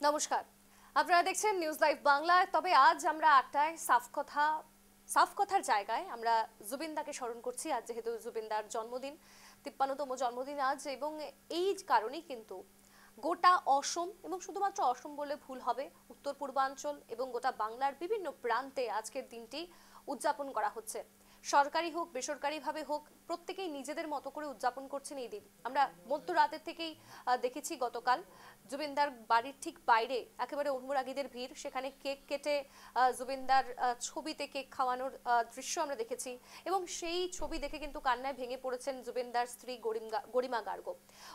নমস্কার, আপনারা দেখছেন নিউজ লাইভ বাংলা। তবে আজ আমরা আটটায় সাফ কথার জায়গায় আমরা জুবিনদাকে স্মরণ করছি। আজ যেহেতু জুবিনদার জন্মদিন, 53তম জন্মদিন আজ, এবং এই কারণেই কিন্তু গোটা অসম, এবং শুধুমাত্র অসম বলে ভুল হবে, উত্তর পূর্বাঞ্চল এবং গোটা বাংলার বিভিন্ন প্রান্তে আজকের দিনটি উদযাপন করা হচ্ছে। সরকারি হোক বেসরকারিভাবে হোক, প্রত্যেকেই নিজেদের মতো করে উদযাপন করছেন এই দিন। আমরা মধ্যরাতের থেকেই দেখেছি গতকাল জুবিনদার বাড়ির ঠিক বাইরে একেবারে অনুরাগীদের ভিড়, সেখানে কেক কেটে জুবিনদার ছবিতে কেক খাওয়ানোর দৃশ্য আমরা দেখেছি, এবং সেই ছবি দেখে কিন্তু কান্নায় ভেঙে পড়েছেন জুবিনদার স্ত্রী গরিমা গার্গ।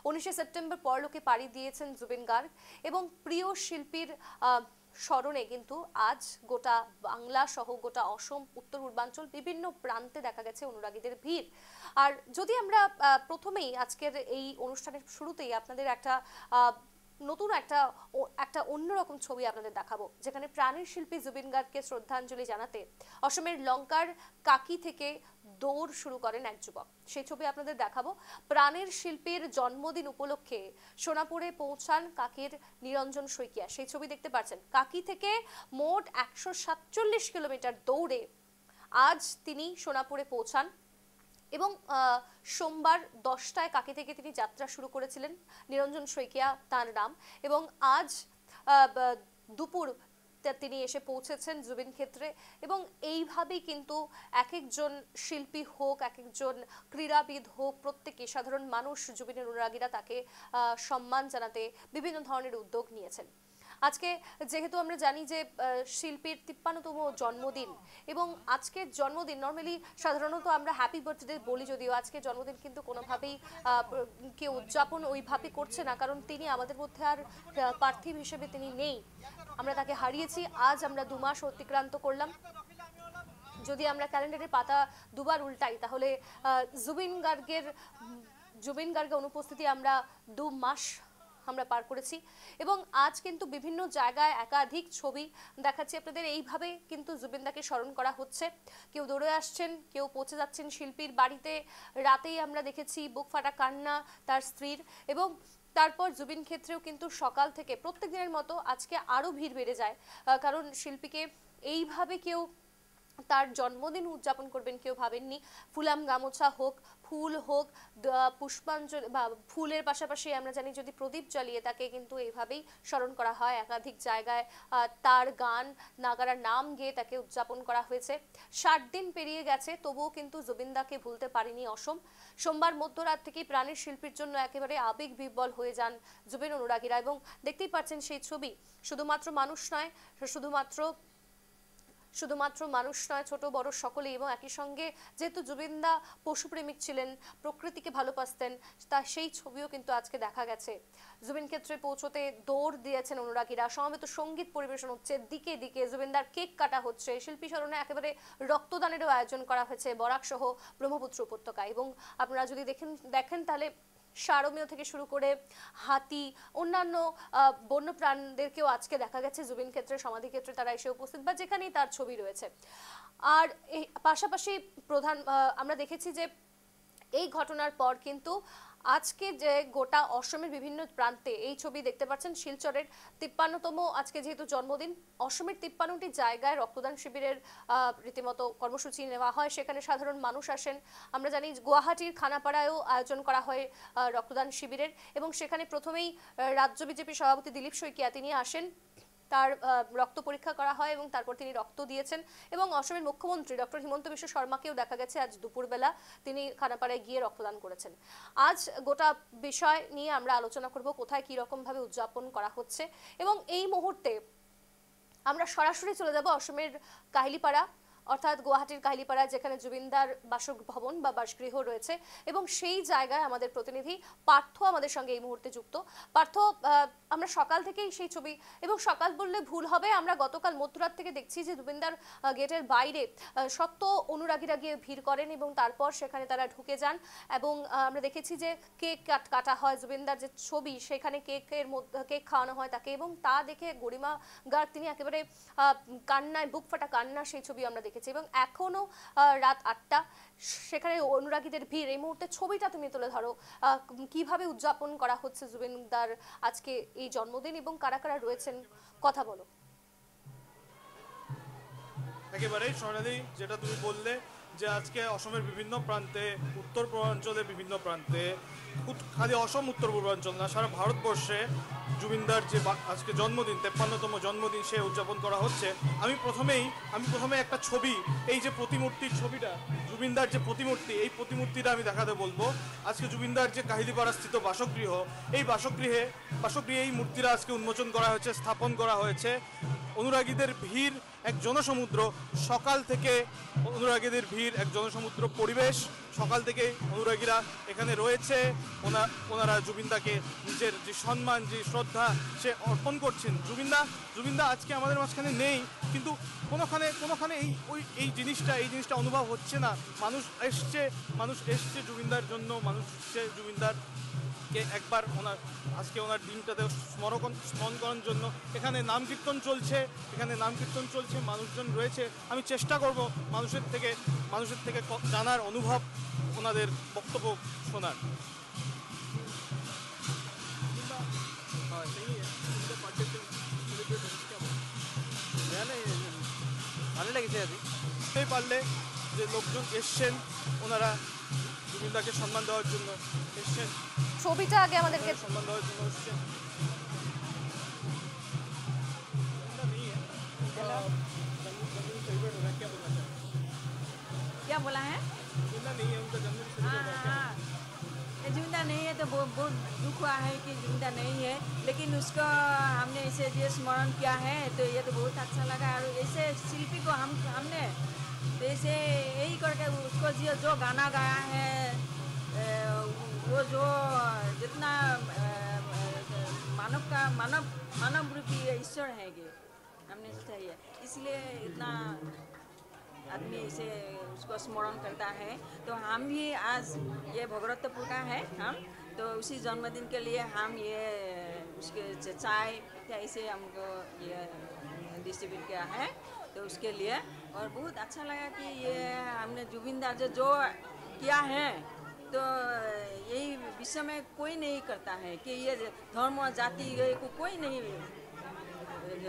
19শে সেপ্টেম্বর পরলোকে পাড়ি দিয়েছেন জুবিন গার্গ, এবং প্রিয় শিল্পীর স্মরণে কিন্তু আজ গোটা বাংলা সহ গোটা অসম, উত্তর পূর্বাঞ্চল বিভিন্ন প্রান্তে দেখা গেছে অনুরাগীদের ভিড়। আর যদি আমরা প্রথমেই আজকের এই অনুষ্ঠানের শুরুতেই আপনাদের একটা নতুন একটা অন্যরকম ছবি আপনাদের দেখাবো, যেখানে প্রাণের শিল্পী জুবিন গার্গকে শ্রদ্ধাঞ্জলি জানাতে অসমের লঙ্কার কাকি থেকে দৌড় শুরু করেন এক যুবক। সেই ছবি আপনাদের দেখাবো। প্রাণের শিল্পীর জন্মদিন উপলক্ষে সোনাপুরে পৌঁছান কাকির নিরঞ্জন শইকিয়া। সেই ছবি দেখতে পাচ্ছেন। কাকি থেকে মোট 147 কিলোমিটার দৌড়ে আজ তিনি সোনাপুরে পৌঁছান, এবং সোমবার 10টায় কাকি থেকে তিনি যাত্রা শুরু করেছিলেন। নিরঞ্জন শইকিয়া তার নাম, এবং আজ দুপুর তিনি এসে পৌঁছেছেন জুবিন ক্ষেত্রে। এবং এইভাবেই কিন্তু এক একজন শিল্পী হোক, এক একজন ক্রীড়াবিদ হোক, প্রত্যেকে সাধারণ মানুষ, জুবিনের অনুরাগীরা তাকে সম্মান জানাতে বিভিন্ন ধরনের উদ্যোগ নিয়েছেন। আজকে যেহেতু আমরা জানি যে শিল্পীর 53তম জন্মদিন, এবং আজকের জন্মদিন নর্মালি সাধারণত আমরা হ্যাপি বার্থডে বলি, যদিও আজকের জন্মদিন কিন্তু কোনোভাবেই কেউ উদযাপন ওইভাবে করছে না, কারণ তিনি আমাদের মধ্যে আর পার্থিব হিসেবে তিনি নেই। আমরা তাকে হারিয়েছি। আজ আমরা 2 মাস অতিক্রান্ত করলাম। যদি আমরা ক্যালেন্ডারের পাতা দুবার উল্টাই, তাহলে জুবিন গার্গের অনুপস্থিতি আমরা 2 মাস আমরা পার করেছি। এবং আজ কিন্তু বিভিন্ন জায়গায় একাধিক ছবি দেখাচ্ছি আপনাদের। এইভাবে কিন্তু জুবিনদাকে স্মরণ করা হচ্ছে। কেউ দৌড়ে আসছেন, কেউ পৌঁছে যাচ্ছেন শিল্পীর বাড়িতে। রাতেই আমরা দেখেছি বুক ফাটা কান্না তার স্ত্রীর, এবং তারপর জুবিন ক্ষেত্রেও কিন্তু সকাল থেকে প্রত্যেক দিনের মতো আজকে আরও ভিড় বেড়ে যায়, কারণ শিল্পীকে এইভাবে কেউ তার জন্মদিন উদযাপন করবেন কেউ ভাবেননি। ফুলাম গামোছা হোক, ফুল হোক, পুষ্পাঞ্জলি বা ফুলের পাশাপাশি আমরা জানি যদি প্রদীপ জ্বালিয়ে তাকে কিন্তু এইভাবেই স্মরণ করা হয়। একাধিক জায়গায় তার গান নাগারার নাম গেয়ে তাকে উদযাপন করা হয়েছে। 60 দিন পেরিয়ে গেছে, তবুও কিন্তু জুবিনদাকে ভুলতে পারেনি অসম। সোমবার মধ্যরাত থেকেই প্রাণের শিল্পীর জন্য একেবারে আবেগ বিহ্বল হয়ে যান জুবিন অনুরাগীরা, এবং দেখতেই পাচ্ছেন সেই ছবি। শুধুমাত্র মানুষ নয়, ছোট বড় সকলেই, এবং একই সঙ্গে যেহেতু জুবিনদা পশুপ্রেমিক ছিলেন, প্রকৃতিকে ভালোবাসতেন, তা সেই ছবিও কিন্তু আজকে দেখা গেছে। জুবিন ক্ষেত্রে পৌঁছতে দৌড় দিয়েছেন অনুরাগীরা, সমবেত সঙ্গীত পরিবেশন হচ্ছে, দিকে দিকে জুবিনদার কেক কাটা হচ্ছে, শিল্পী স্মরণে একেবারে রক্তদানেরও আয়োজন করা হয়েছে বরাক সহ ব্রহ্মপুত্র উপত্যকায়। এবং আপনারা যদি দেখেন তাহলে সারমেয় থেকে শুরু করে হাতি, অন্যান্য বন্য প্রাণীদেরকেও আজকে দেখা গেছে জুবিন ক্ষেত্রে সমাধি ক্ষেত্রে তারা এসে উপস্থিত, বা যেখানেই তার ছবি রয়েছে। আর এই পাশাপাশি আমরা দেখেছি যে এই ঘটনার পর কিন্তু আজকে যে গোটা অসমের বিভিন্ন প্রান্তে এই ছবি দেখতে পাচ্ছেন। শিলচরের 53তম আজকে যেহেতু জন্মদিন, অসমের 53টি জায়গায় রক্তদান শিবিরের রীতিমতো কর্মসূচি নেওয়া হয়, সেখানে সাধারণ মানুষ আসেন। আমরা জানি গুয়াহাটির খানাপাড়ায়ও আয়োজন করা হয় রক্তদান শিবিরের, এবং সেখানে প্রথমেই রাজ্য বিজেপি সভাপতি দিলীপ শইকিয়া তিনি আসেন, তার রক্ত পরীক্ষা করা হয়, এবং তারপর তিনি রক্ত দিয়েছেন। এবং অসমের মুখ্যমন্ত্রী ডক্টর হিমন্ত বিশ্ব শর্মাকেও দেখা গেছে আজ দুপুরবেলা তিনি খানাপাড়ায় গিয়ে রক্তদান করেছেন। আজ গোটা বিষয় নিয়ে আমরা আলোচনা করব, কোথায় কি রকম ভাবে উদযাপন করা হচ্ছে। এবং এই মুহূর্তে আমরা সরাসরি চলে যাব অসমের কাহিলিপাড়া, অর্থাৎ গুয়াহাটির কাহিলিপাড়া, যেখানে জুবিনদার বাসভবন বা বাসগৃহ রয়েছে, এবং সেই জায়গায় আমাদের প্রতিনিধি পার্থ আমাদের সঙ্গে এই মুহূর্তে যুক্ত। পার্থ, আমরা সকাল থেকেই সেই ছবি, এবং সকাল বললে ভুল হবে, আমরা গতকাল মধ্যরাত থেকে দেখছি যে জুবিনদার গেটের বাইরে শত অনুরাগীরা গিয়ে ভিড় করেন, এবং তারপর সেখানে তারা ঢুকে যান, এবং আমরা দেখেছি যে কেক কাটা হয়, জুবিনদার যে ছবি সেখানে কেকের মধ্যে কেক খাওয়ানো হয় তাকে, এবং তা দেখে গরিমা গার্গ তিনি একেবারে কান্নায় বুক ফাটা কান্না, সেই ছবি আমরা দেখেছি। এবং এখনো রাত 8টা, সেখানে অনুরাগীদের ভিড়, এই মুহূর্তে ছবিটা তুমি তুলে ধরো, কিভাবে উদযাপন করা হচ্ছে জুবিনদার আজকে এই জন্মদিন এবং কারা কারা রয়েছেন, কথা বলো। একেবারেই সোনালি, যেটা তুমি বললে যে আজকে অসমের বিভিন্ন প্রান্তে, উত্তর পূর্বাঞ্চলের বিভিন্ন প্রান্তে, খালি অসম উত্তর পূর্বাঞ্চল না, সারা ভারতবর্ষে জুবিনদার যে আজকে জন্মদিন, 53তম জন্মদিন, সে উদযাপন করা হচ্ছে। আমি প্রথমে একটা ছবি, এই যে প্রতিমূর্তির ছবিটা, জুবিনদার যে প্রতিমূর্তি, এই প্রতিমূর্তিটা আমি দেখাতে বলবো। আজকে জুবিনদার যে কাহিলীপাড়াস্থিত বাসগৃহ, এই বাসগৃহে এই মূর্তিটা আজকে উন্মোচন করা হয়েছে, স্থাপন করা হয়েছে। অনুরাগীদের ভিড় এক জনসমুদ্র, সকাল থেকে অনুরাগীদের ভিড় এক জনসমুদ্র পরিবেশ। সকাল থেকে অনুরাগীরা এখানে রয়েছে, ওনারা জুবিনদাকে নিজের যে সম্মান, যে শ্রদ্ধা সে অর্পণ করছেন। জুবিনদা আজকে আমাদের মাঝখানে নেই, কিন্তু কোনোখানে এই জিনিসটা অনুভব হচ্ছে না। মানুষ এসছে জুবিনদার জন্য, মানুষ এসছে জুবিনদারকে একবার আজকে ওনার দিনটাতে স্মরণ করার জন্য। এখানে নাম কীর্তন চলছে, মানুষজন রয়েছে। আমি চেষ্টা করব মানুষের থেকে জানার, অনুভব, ওনাদের বক্তব্য শোনার। ভালো লেগেছে বুঝতেই পারলে যে লোকজন এসছেন, ওনারা জুবিনদাকে সম্মান দেওয়ার জন্য এসছেন। ছবিটা আগে আমাদেরকে সম্মান দেওয়ার জন্য এসছেন। क्या बोला है? जिंदा नहीं है, उनका जन्मदिन हाँ हाँ, जिंदा नहीं है तो बहुत दुख हुआ है कि जिंदा नहीं है, लेकिन उसको हमने इसे जो स्मरण किया है तो ये तो बहुत अच्छा लगा। और ऐसे शिल्पी को हमने तो ऐसे यही करके उसको जो गाना गाया है, वो जो जितना मानव रूपी ईश्वर है कि हमने चाहिए, इसलिए इतना आदमी इसे उसको स्मरण करता है। तो हम भी आज ये भगरतपुर का है, हम तो उसी जन्मदिन के लिए हम ये उसके चाय इसे हमको ये डिस्ट्रीब्यूट किया है, तो उसके लिए। और बहुत अच्छा लगा कि ये हमने जुबिनदार जो किया है, तो यही विश्व में कोई नहीं करता है कि ये धर्म जाति को कोई नहीं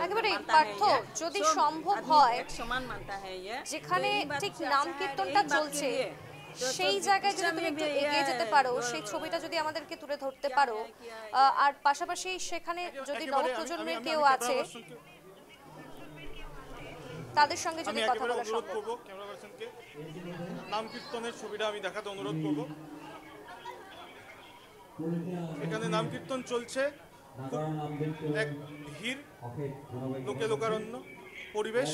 একেবারে পার্থ, যদি সম্ভব হয় যেখানে ঠিক নাম কীর্তনটা চলছে সেই জায়গায় যদি তুমি একটু এগিয়ে যেতে পারো, সেই ছবিটা যদি আমাদেরকে তুলে ধরতে পারো, আর পাশাপাশি সেখানে যদি নবপ্রজন্মের কেউ আছে তাদের সঙ্গে যদি কথা বলা সম্ভব। ক্যামেরা পার্সনকে নাম কীর্তনের ছবিটা আমি দেখাতে অনুরোধ করব। এখানে নাম কীর্তন চলছে, এক ভিড়, লোকারণ্য পরিবেশ,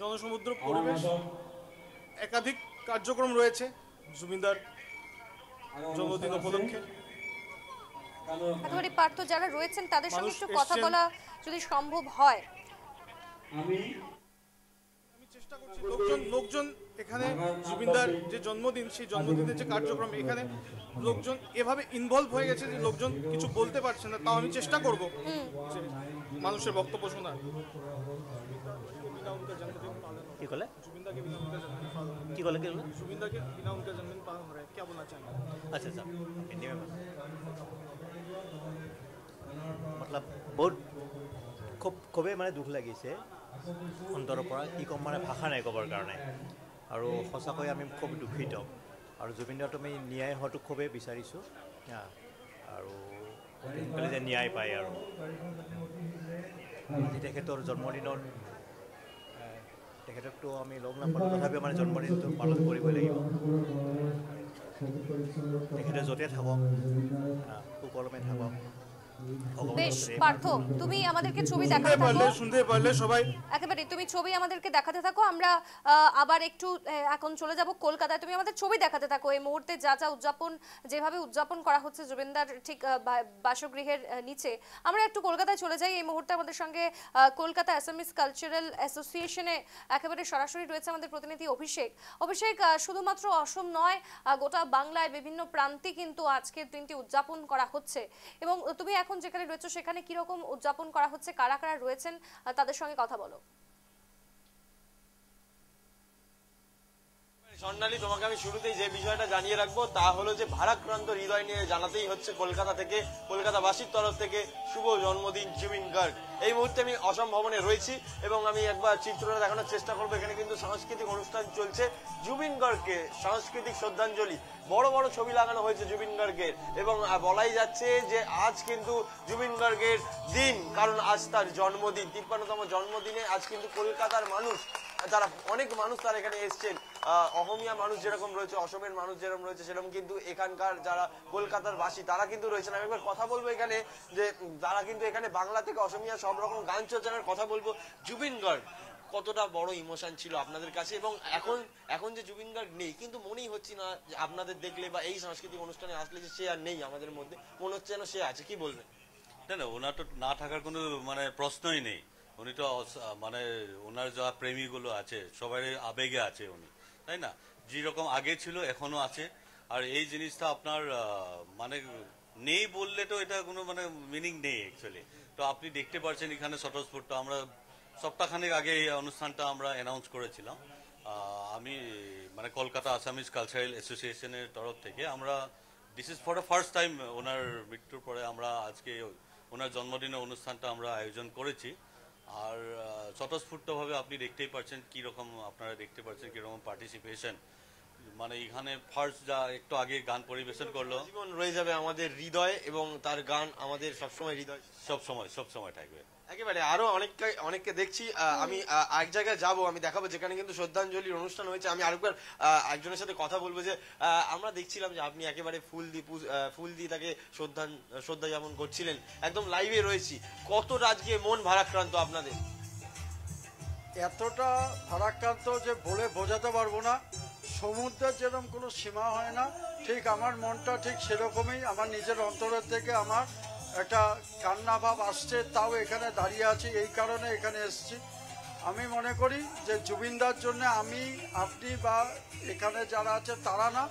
জনসমুদ্র পরিবেশ। একাধিক কার্যক্রম রয়েছে জুবিনদার জন্মদিন উপলক্ষে। একেবারে পার্থ, যারা রয়েছেন তাদের সঙ্গে একটু কথা বলা যদি সম্ভব হয়। আমি চেষ্টা করছি, লোকজন এখানে জুবিনদার যে জন্মদিন, সেই জন্মদিনের যে কার্যক্রম, এখানে লোকজন এভাবে ইনভলভ হয়ে গেছে যে লোকজন কিছু বলতে পারছে না। তাও আমি চেষ্টা করব যে মানুষের বক্তব্য শোনার। কি কলে जुबिंदा के बिना उनका जन्मदिन पालन हो रहा है। কি কলে जुबिंदा के बिना उनका जन्मदिन पालन हो रहा है, क्या बोलना चाहेंगे? अच्छा अच्छा, हिंदी में मतलब बहुत খুবেই মানে দুখ লাগিছে অন্তৰৰ পৰা, কি ক'ম মানে ভাষা নাই ক'বৰ কাৰণে। আৰু সঁচাকৈ আমি খুব দুখিত, আৰু জুবিনদাক আমি ন্যায় হোৱাটো খুবেই বিচাৰিছোঁ, আৰু সোনকালে যে ন্যায় পায়। আৰু আজি তেখেতৰ জন্মদিনত তেখেতকতো আমি লগ নাপালোঁ, তথাপিও মানে জন্মদিনটো পালন কৰিবই লাগিব। তেখেতে য'তে থাকক, সুকলমে থাকক। বেশ পার্থ, তুমি আমাদেরকে ছবি দেখাতে থাকো, শুনতে পারলে সবাই একেবারে তুমি ছবি আমাদেরকে দেখাতে থাকো। আমরা আবার একটু এখন চলে যাব কলকাতায়। তুমি আমাদের ছবি দেখাতে থাকো এই মুহূর্তে যা উদযাপন, যেভাবে উদযাপন করা হচ্ছে জুবিনদার ঠিক বাসগৃহের নিচে। আমরা একটু কলকাতায় চলে যাই। এই মুহূর্তে আমাদের সঙ্গে কলকাতা অ্যাসামিস কালচারাল অ্যাসোসিয়েশনে একেবারে সরাসরি রয়েছে আমাদের প্রতিনিধি অভিষেক। শুধুমাত্র অসম নয়, গোটা বাংলায় বিভিন্ন প্রান্তে কিন্তু আজকের দিনটি উদযাপন করা হচ্ছে। এবং তুমি এখন যেখানে রয়েছে সেখানে কি রকম উদযাপন করা হচ্ছে, কারা কারা রয়েছেন তাদের সঙ্গে কথা বলো। স্বর্ণালী, তোমাকে আমি শুরুতেই যে বিষয়টা জানিয়ে রাখবো তা হলো যে ভারাক্রান্ত হৃদয় নিয়ে জানাতেই হচ্ছে কলকাতা থেকে, কলকাতাবাসীর তরফ থেকে শুভ জন্মদিন জুবিন গার্গ। এই মুহূর্তে আমি অসম ভবনে রয়েছি এবং আমি একবার চিত্রটা দেখানোর চেষ্টা করবো। এখানে কিন্তু সাংস্কৃতিক অনুষ্ঠান চলছে, জুবিন গার্গকে সাংস্কৃতিক শ্রদ্ধাঞ্জলি, বড় বড় ছবি লাগানো হয়েছে জুবিন গার্গের এবং বলাই যাচ্ছে যে আজ কিন্তু জুবিন গার্গের দিন, কারণ আজ তার জন্মদিন, 53তম জন্মদিনে আজ কিন্তু কলকাতার মানুষ, যারা অনেক মানুষ তারা এখানে এসছেন, অহমিয়া মানুষ যেরকম রয়েছে, অসমের মানুষ যেরকম রয়েছে, সেরকম কিন্তু এখানকার যারা কলকাতার বাসী তারা কিন্তু রয়েছেন। আমি একবার কথা বলবো এখানে যে তারা কিন্তু এখানে বাংলা থেকে অসমিয়া সব রকম গান চলছে, কথা বলবো। জুবিন গার্গ কতটা বড় ইমোশন ছিল আপনাদের কাছে, এবং এখন যে জুবিন গার্গ নেই, কিন্তু মনেই হচ্ছে না যে আপনাদের দেখলে বা এই সাংস্কৃতিক অনুষ্ঠানে আসলে যে সে আর নেই আমাদের মধ্যে, মনে হচ্ছে যেন সে আছে, কি বলবেন? না, ওনার তো না থাকার কোনো মানে প্রশ্নই নেই। উনি তো মানে ওনার যা প্রেমীগুলো আছে সবাই আবেগে আছে উনি, তাই না? যেরকম আগে ছিল এখনো আছে। আর এই জিনিসটা আপনার মানে নেই বললে তো এটা কোনো মানে মিনিং নেই অ্যাকচুয়ালি। তো আপনি দেখতে পাচ্ছেন এখানে স্বতঃস্ফূর্ত, আমরা সপ্তাহখানেক আগে এই অনুষ্ঠানটা আমরা অ্যানাউন্স করেছিলাম। আমি মানে কলকাতা আসামিজ কালচারাল অ্যাসোসিয়েশনের তরফ থেকে আমরা this is for the first time ওনার মৃত্যুর পরে আমরা আজকে ওনার জন্মদিনের অনুষ্ঠানটা আমরা আয়োজন করেছি। আর স্বতঃস্ফূর্তভাবে আপনি দেখতেই পাচ্ছেন কিরকম, আপনারা দেখতে পাচ্ছেন কিরকম পার্টিসিপেশন। মানে এখানে ফার্স্ট যা একটু আগে গান পরিবেশন করলো, জীবন রয়ে যাবে আমাদের হৃদয়ে এবং তার গান আমাদের সবসময় হৃদয়, সবসময় থাকবে। একেবারে আরো অনেককে দেখছি। আমি এক জায়গায় যাব, আমি দেখাবো যেখানে কিন্তু শ্রদ্ধাঞ্জলির অনুষ্ঠান হয়েছে। আমি আরেকবার একজনের সাথে কথা বলবো যে আমরা দেখছিলাম যে আপনি একেবারে ফুল দিয়ে তাকে শ্রদ্ধা যাপন করছিলেন, একদম লাইভে রয়েছি। কতটা আজকে মন ভারাক্রান্ত আপনাদের? এতটা ভারাক্রান্ত যে বলে বোঝাতে পারবো না। সমুদ্রের যেরকম কোনো সীমা হয় না, ঠিক আমার মনটা ঠিক সেরকমই। আমার নিজের অন্তরের থেকে আমার একটা কান্না ভাব আসছে, তাও এখানে দাঁড়িয়ে আছি, এই কারণে এখানে এসেছি। আমি মনে করি যে জুবিনদার জন্য আমি, আপনি বা এখানে যারা আছে তারা না,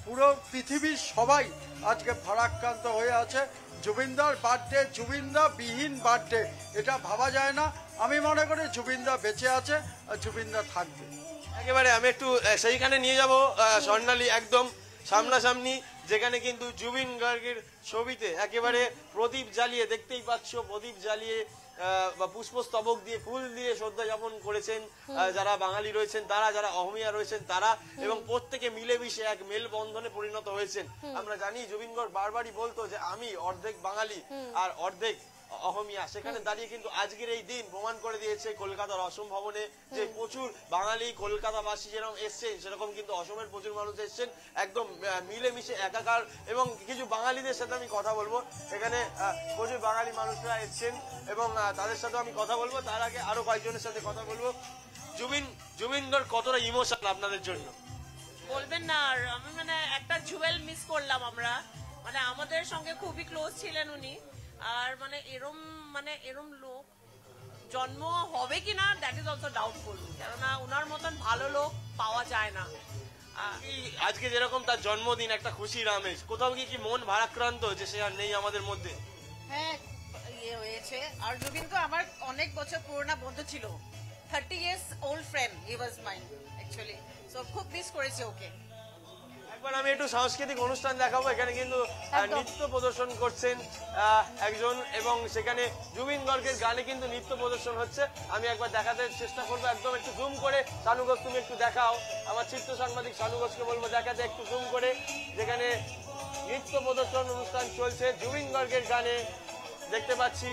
পুরো পৃথিবীর সবাই আজকে ভারাক্রান্ত হয়ে আছে। জুবিনদার বার্থডে, জুবিনদা বিহীন বার্থডে, এটা ভাবা যায় না। আমি মনে করি জুবিনদা বেঁচে আছে আর জুবিনদা থাকবে। একেবারে আমি একটু সেইখানে নিয়ে যাব স্বর্ণালী, একদম সামনাসামনি, যেখানে কিন্তু জুবিন গার্গের ছবিতে একেবারে প্রদীপ জ্বালিয়ে, দেখতেই পাচ্ছ প্রদীপ জ্বালিয়ে বা পুষ্পস্তবক দিয়ে, ফুল দিয়ে শ্রদ্ধা যাপন করেছেন যারা বাঙালি রয়েছেন তারা, যারা অহমিয়া রয়েছেন তারা, এবং প্রত্যেকে মিলেমিশে এক মেলবন্ধনে পরিণত হয়েছেন। আমরা জানি জুবিন গার্গ বারবারই বলতো যে আমি অর্ধেক বাঙালি আর অর্ধেক অহমিয়া। সেখানে দাঁড়িয়ে কিন্তু আজকের এই দিন প্রমাণ করে দিয়েছে কলকাতার অসম ভবনে যে প্রচুর বাঙালি কলকাতাবাসী যেরকম এসছেন, সেরকম কিন্তু অসমের প্রচুর মানুষ এসছেন, একদম মিলেমিশে একাকার। এবং কিছু বাঙালিদের সাথে আমি কথা বলবো, এখানে প্রচুর বাঙালি মানুষরা এসছেন এবং তাদের সাথে আমি কথা বলবো। তার আগে আরো কয়েকজনের সাথে কথা বলবো। জুবিন গার্গ কতটা ইমোশন আপনাদের জন্য বলবেন না। আর আমি মানে একটা জুয়েল মিস করলাম আমরা, মানে আমাদের সঙ্গে খুবই ক্লোজ ছিলেন উনি। আর মানে এরম লোক জন্ম হবে কিনা দ্যাট ইজ অলসো ডাউটফুল, কেননা ওনার মতন ভালো লোক পাওয়া যায় না। আজকে যেরকম তার জন্মদিন, একটা খুশির আমেজ, কোথাও গিয়ে কি মন ভারাক্রান্ত যে সে আর নেই আমাদের মধ্যে? হ্যাঁ, ইয়ে হয়েছে। আর জুবিন তো আমার অনেক বছর পুরোনো বন্ধু ছিল, 30 years old friend he was mine actually, so খুব মিস করেছি ওকে। একবার আমি একটু সাংস্কৃতিক অনুষ্ঠান দেখাবো। এখানে কিন্তু নৃত্য প্রদর্শন করছেন একজন, এবং সেখানে জুবিন গার্গের গানে কিন্তু নৃত্য প্রদর্শন হচ্ছে। আমি একবার দেখাতে চেষ্টা করবো, একদম একটু জুম করে। শানু ঘোষ তুমি একটু দেখাও, আমার চিত্র সাংবাদিক শানু ঘোষকে বলবো দেখাতে একটু জুম করে, যেখানে নৃত্য প্রদর্শন অনুষ্ঠান চলছে জুবিন গার্গের গানে। দেখতে পাচ্ছি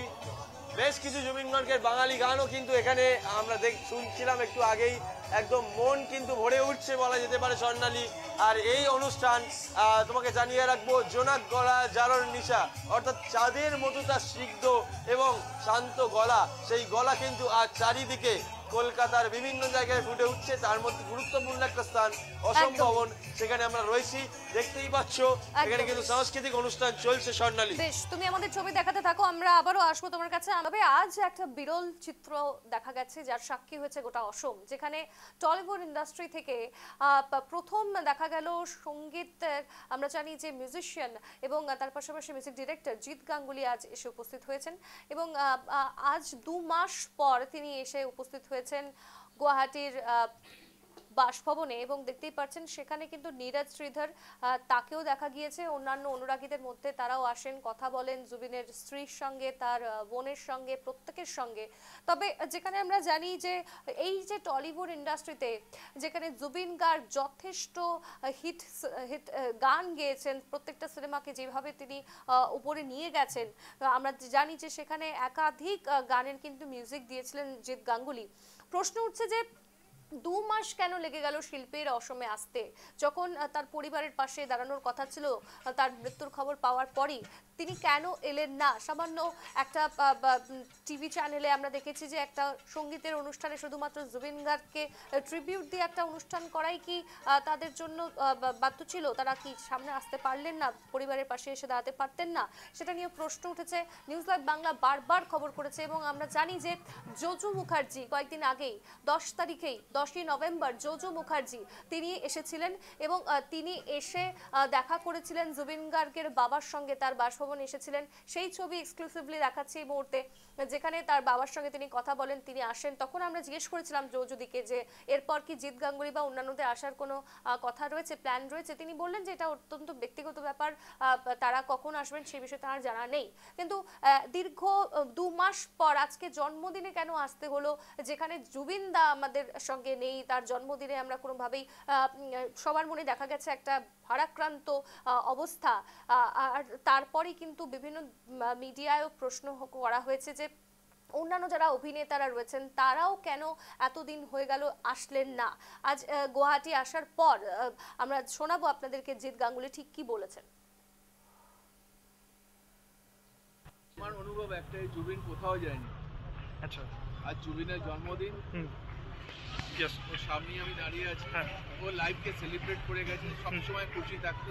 বেশ কিছু জুবিন গার্গের বাঙালি গানও কিন্তু এখানে আমরা শুনছিলাম একটু আগেই। একদম মন কিন্তু ভরে উঠছে বলা যেতে পারে স্বর্ণালী। আর এই অনুষ্ঠান তোমাকে জানিয়ে রাখবো, জোনাক গলা জারর নিশা, অর্থাৎ চাঁদের মতো তার স্নিগ্ধ এবং শান্ত গলা, সেই গলা কিন্তু আজ চারিদিকে কলকাতার বিভিন্ন জায়গায় ফুটে উঠছে। তার মধ্যে গুরুত্বপূর্ণ একটা স্থান অসম ভবন, সেখানে আমরা রয়েছি, দেখতেই পাচ্ছ এখানে কিন্তু সাংস্কৃতিক অনুষ্ঠান চলছে। স্বর্ণালী, বেশ, তুমি আমাদের ছবি দেখাতে থাকো, আমরা আবারও আসবো তোমার কাছে। তবে আজ একটা বিরল চিত্র দেখা গেছে যার সাক্ষী হয়েছে গোটা অসম, যেখানে টলিউড ইন্ডাস্ট্রি থেকে প্রথম দেখা গেল সঙ্গীত, আমরা জানি যে মিউজিশিয়ান এবং তার পাশাপাশি মিউজিক ডিরেক্টর জিৎ গাঙ্গুলি আজ এসে উপস্থিত হয়েছেন। এবং আজ 2 মাস পর তিনি এসে উপস্থিত হয়েছেন গুয়াহাটির বাসভবনে এবং দেখতেই পাচ্ছেন সেখানে কিন্তু নীরজ শ্রীধর তাকেও দেখা গিয়েছে। অন্যান্য অনুরাগীদের মধ্যে তারাও আসেন, কথা বলেন জুবিনের স্ত্রীর সঙ্গে, তার বোনের সঙ্গে, প্রত্যেকের সঙ্গে। তবে যেখানে আমরা জানি যে এই যে টলিউড ইন্ডাস্ট্রিতে যেখানে জুবিন গার্গ যথেষ্ট হিট হিট গান গেয়েছেন, প্রত্যেকটা সিনেমাকে যেভাবে তিনি উপরে নিয়ে গেছেন, আমরা জানি যে সেখানে একাধিক গানের কিন্তু মিউজিক দিয়েছিলেন জিৎ গাঙ্গুলি। প্রশ্ন উঠছে যে 2 মাস কেন লেগে গেল শিল্পীর অসমে আসতে, যখন তার পরিবারের পাশে দাঁড়ানোর কথা ছিল তার মৃত্যুর খবর পাওয়ার পরই তিনি কেন এলেন না? সামান্য একটা টিভি চ্যানেলে আমরা দেখেছি যে একটা সঙ্গীতের অনুষ্ঠানে শুধুমাত্র জুবিন গার্গকে ট্রিবিউট দিয়ে একটা অনুষ্ঠান করাই কি তাদের জন্য বাধ্য ছিল? তারা কি সামনে আসতে পারলেন না, পরিবারের পাশে এসে দাঁড়াতে পারতেন না? সেটা নিয়ে প্রশ্ন উঠেছে। নিউজ লাইভ বাংলা বারবার খবর করেছে এবং আমরা জানি যে জোজু মুখার্জি কয়েকদিন আগেই 10 তারিখেই 10ই নভেম্বর জোজু মুখার্জি তিনি এসেছিলেন এবং তিনি এসে দেখা করেছিলেন জুবিন গার্গের বাবার সঙ্গে, তার বাসভবনে এসেছিলেন। সেই ছবি এক্সক্লুসিভলি দেখাচ্ছি এই মুহূর্তে, যেখানে তার বাবার সঙ্গে তিনি কথা বলেন, তিনি আসেন। তখন আমরা জিজ্ঞেস করেছিলাম জোজুদিকে যে এরপর কি জিৎ গাঙ্গুলি বা অন্যান্যদের আসার কোনো কথা রয়েছে, প্ল্যান রয়েছে? তিনি বললেন যে এটা অত্যন্ত ব্যক্তিগত ব্যাপার, তারা কখন আসবেন সেই বিষয়ে তার জানা নেই। কিন্তু দীর্ঘ 2 মাস পর আজকে জন্মদিনে কেন আসতে হলো, যেখানে জুবিন দা আমাদের সঙ্গে নেই, তার জন্মদিনে আমরা কোনোভাবেই সবার মনে দেখা গেছে একটা ভারাক্রান্ত অবস্থা। আর তারপরেই কিন্তু বিভিন্ন মিডিয়ায়ও প্রশ্ন করা হয়েছে যে অন্যান্য যারা অভিনেতারা রয়েছেন তারাও কেন এতদিন হয়ে গেল আসলেন না। আজ গুয়াহাটি আসার পর আমরা শোনাবো আপনাদেরকে জিৎ গাঙ্গুলি ঠিক কি বলেছেন। আমার অনুভব একটাই, জুবিন কোথাও যায়নি। আচ্ছা, আজ জুবিনের জন্মদিন, ওর সামনেই আমি দাঁড়িয়ে আছি। ও লাইফকে সেলিব্রেট করে গেছে, সবসময় খুশি থাকতো।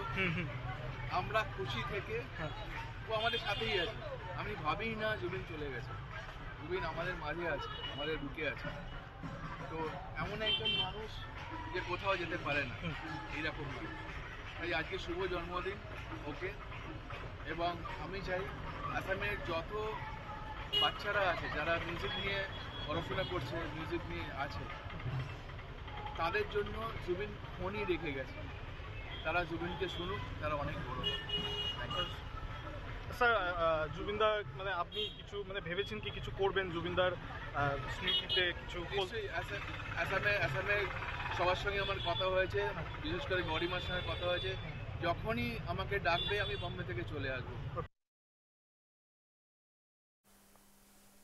আমরা খুশি থেকে ও আমাদের সাথেই আছে। আমি ভাবি না জুবিন চলে গেছে, জুবিন আমাদের মাঝে আছে, আমাদের বুকে আছে। তো এমন একজন মানুষ যে কোথাও যেতে পারে না, এইরকম মানুষ। তাই আজকে শুভ জন্মদিন ওকে। এবং আমি চাই আসামের যত বাচ্চারা আছে যারা মিউজিক নিয়ে পড়াশোনা করছে, মিউজিক নিয়ে আছে, তাদের জন্য জুবিন ফোনই রেখে গেছে। তারা জুবিনকে শুনুক, তারা অনেক বড়। স্যার, জুবিনদার মানে আপনি কিছু মানে ভেবেছেন কি কিছু করবেন জুবিনদার স্মৃতিতে কিছু? আসামে সবার সঙ্গে আমার কথা হয়েছে, বিশেষ করে গরিমার সঙ্গে কথা হয়েছে। যখনই আমাকে ডাকবে আমি বম্বে থেকে চলে আসবো।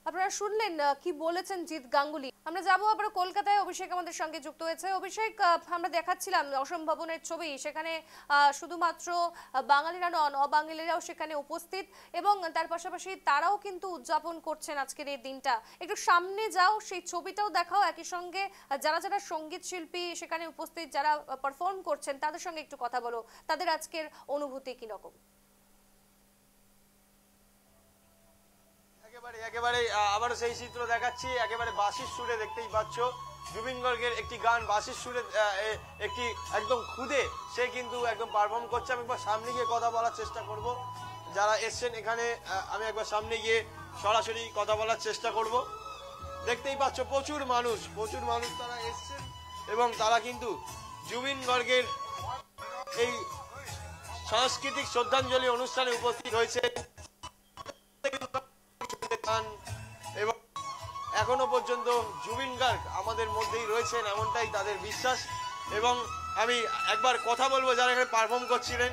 আপনারা শুনলেন কি বলেছেন জিৎ গাঙ্গুলি। আমরা যাবো আবার কলকাতায়, অভিষেক আমাদের সঙ্গে যুক্ত হয়েছে। অভিষেক, আমরা দেখাচ্ছিলাম অসম ভবনের ছবি, সেখানে শুধুমাত্র বাঙালিরা নন, অবাঙালিরাও সেখানে উপস্থিত এবং তার পাশাপাশি তারাও কিন্তু উদযাপন করছেন আজকের এই দিনটা। একটু সামনে যাও, সেই ছবিটাও দেখাও, একই সঙ্গে যারা যারা সঙ্গীত শিল্পী সেখানে উপস্থিত, যারা পারফর্ম করছেন তাদের সঙ্গে একটু কথা বলো, তাদের আজকের অনুভূতি কিরকম? একেবারে আবারও সেই চিত্র দেখাচ্ছি, একেবারে বাঁশির সুরে দেখতেই পাচ্ছ জুবিন গার্গের একটি গান বাঁশির সুরে একটি একদম খুদে সে কিন্তু একদম পারফর্ম করছে। আমি একবার সামনে গিয়ে কথা বলার চেষ্টা করব, যারা এসছেন এখানে আমি একবার সামনে গিয়ে সরাসরি কথা বলার চেষ্টা করব। দেখতেই পাচ্ছ প্রচুর মানুষ তারা এসছেন এবং তারা কিন্তু জুবিন গার্গের এই সাংস্কৃতিক শ্রদ্ধাঞ্জলি অনুষ্ঠানে উপস্থিত হয়েছে এবং এখনো পর্যন্ত জুবিন গার্গ আমাদের মধ্যেই রয়েছেন এমনটাই তাদের বিশ্বাস। এবং আমি একবার কথা বলবো যারা এখানে পারফর্ম করছিলেন।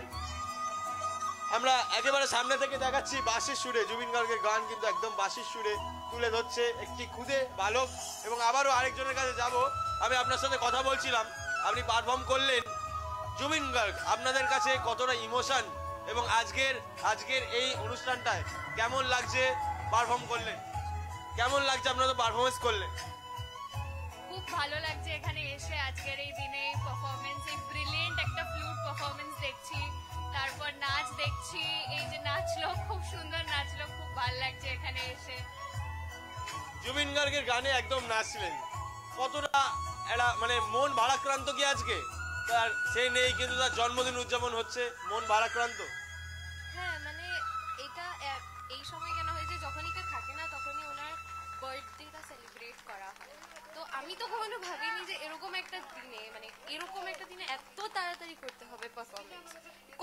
আমরা একেবারে সামনে থেকে দেখাচ্ছি বাঁশির সুরে জুবিন গার্গের গান কিন্তু একদম বাঁশির সুরে তুলে ধরছে একটি খুদে বালক। এবং আবারও আরেকজনের কাছে যাব, আমি আপনার সাথে কথা বলছিলাম, আপনি পারফর্ম করলেন জুবিন গার্গ, আপনাদের কাছে কতটা ইমোশন এবং আজকের এই অনুষ্ঠানটায় কেমন লাগছে? পারফর্ম করলেন, কেমন লাগছে আপনারা তো পারফরমেন্স করলেন? খুব ভালো লাগছে এখানে এসে আজকের এই দিনে পারফরমেন্স, এই ব্রিলিয়েন্ট একটা ফ্লুট পারফরমেন্স দেখছি, তারপর নাচ দেখছি, এই যে নাচলো, খুব সুন্দর নাচলো, খুব ভালো লাগছে এখানে এসে। জুবিন গার্গের গানে একদম নাচলেন, কতটা একটা মানে মন ভারাক্রান্ত কি আজকে? তার সে নেই কিন্তু তার জন্মদিন উদযাপন হচ্ছে, মন ভারাক্রান্ত? হ্যাঁ, মানে এটা এই সময় কেন হয়েছে, যখনই কেউ থাকে না তখনই ওনার বার্থডেটা সেলিব্রেট করা হয়। তো আমি তো কখনো ভাবিনি যে এরকম একটা দিনে মানে এরকম একটা দিনে এত তাড়াতাড়ি করতে হবে পারফরমেন্স,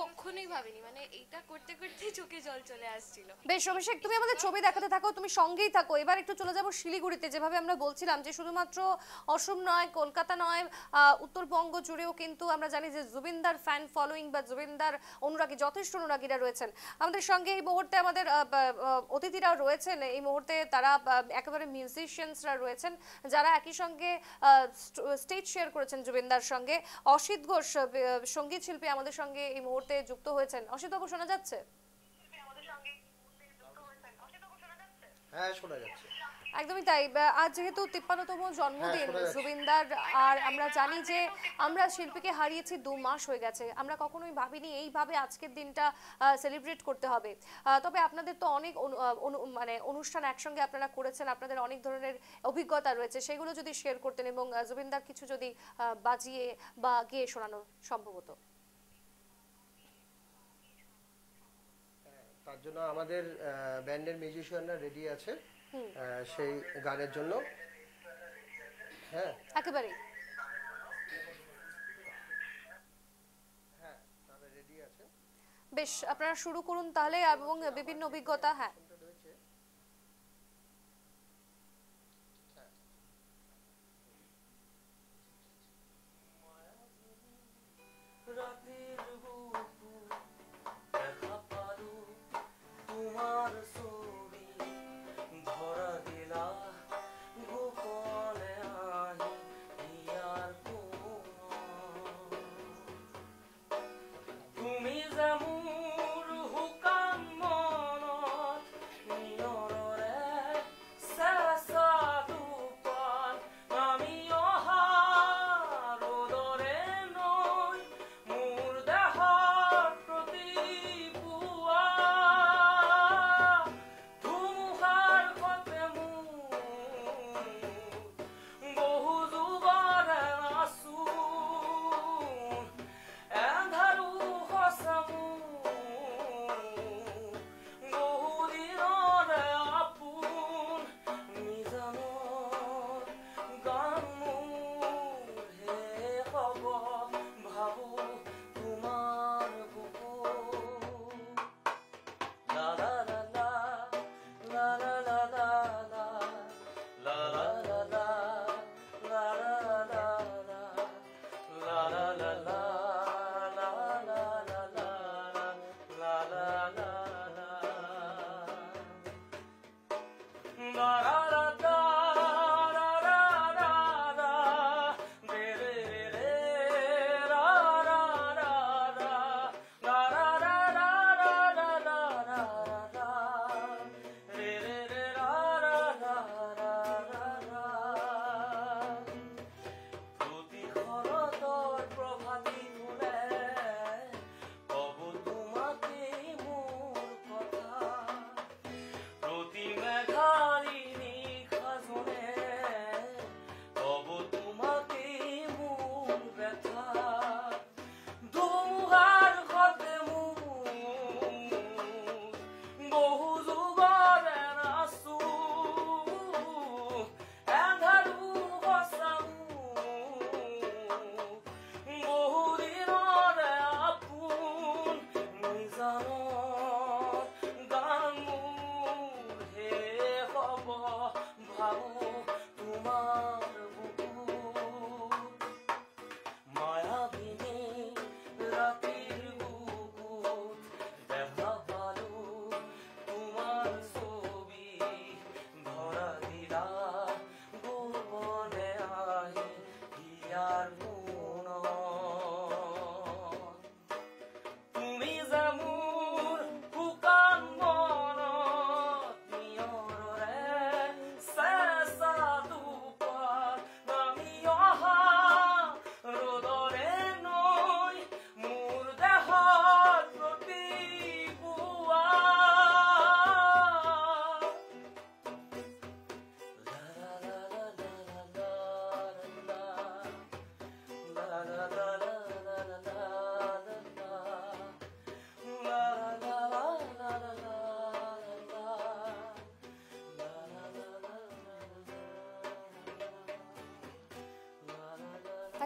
কখনোই ভাবিনি, মানে এইটা করতে করতে চোখে জল চলে আসছিল। বেশ অভিষেক, তুমি আমাদের ছবি দেখাতে থাকো, তুমি সঙ্গেই থাকো। এবার একটু চলে যাবো শিলিগুড়িতে। যেভাবে আমরা বলছিলাম যে শুধুমাত্র অসম নয়, কলকাতা নয়, উত্তরবঙ্গ জুড়েও কিন্তু আমরা জানি যে জুবিনদার ফ্যান ফলোয়িং বা জুবিনদার অনুরাগী যথেষ্ট অনুরাগীরা রয়েছেন আমাদের সঙ্গে। এই মুহূর্তে আমাদের অতিথিরা রয়েছেন এই মুহূর্তে, তারা একেবারে মিউজিশিয়ানসরা রয়েছেন যারা একই সঙ্গে স্টেজ শেয়ার করেছেন জুবিনদার সঙ্গে। অসিত ঘোষ সঙ্গীত শিল্পী আমাদের সঙ্গে এই মুহূর্তে যুক্ত হয়েছেন। অসিত বাবু, শোনা যাচ্ছে? হ্যাঁ, শোনা যাচ্ছে। একদমই তাই। আজ যেহেতু 53তম জন্মদিন জুবিনদার, আর আমরা জানি যে আমরা শিল্পীকে হারিয়েছি 2 মাস হয়ে গেছে, আমরা কখনোই ভাবিনি এইভাবে আজকের দিনটা সেলিব্রেট করতে হবে। তবে আপনাদের তো অনেক মানে অনুষ্ঠান একসঙ্গে আপনারা করেছেন, আপনাদের অনেক ধরনের অভিজ্ঞতা রয়েছে, সেগুলো যদি শেয়ার করতেন এবং জুবিনদার কিছু যদি বাজিয়ে বা গেয়ে শোনানো সম্ভব হতো। তার জন্য আমাদের ব্যান্ডের মিউজিশিয়ানরা রেডি আছে সেই গানের জন্য। হ্যাঁ, একেবারেই। হ্যাঁ, তারা রেডি আছে। বেশ, আপনারা শুরু করুন তাহলে, এবং বিভিন্ন অভিজ্ঞতা। হ্যাঁ,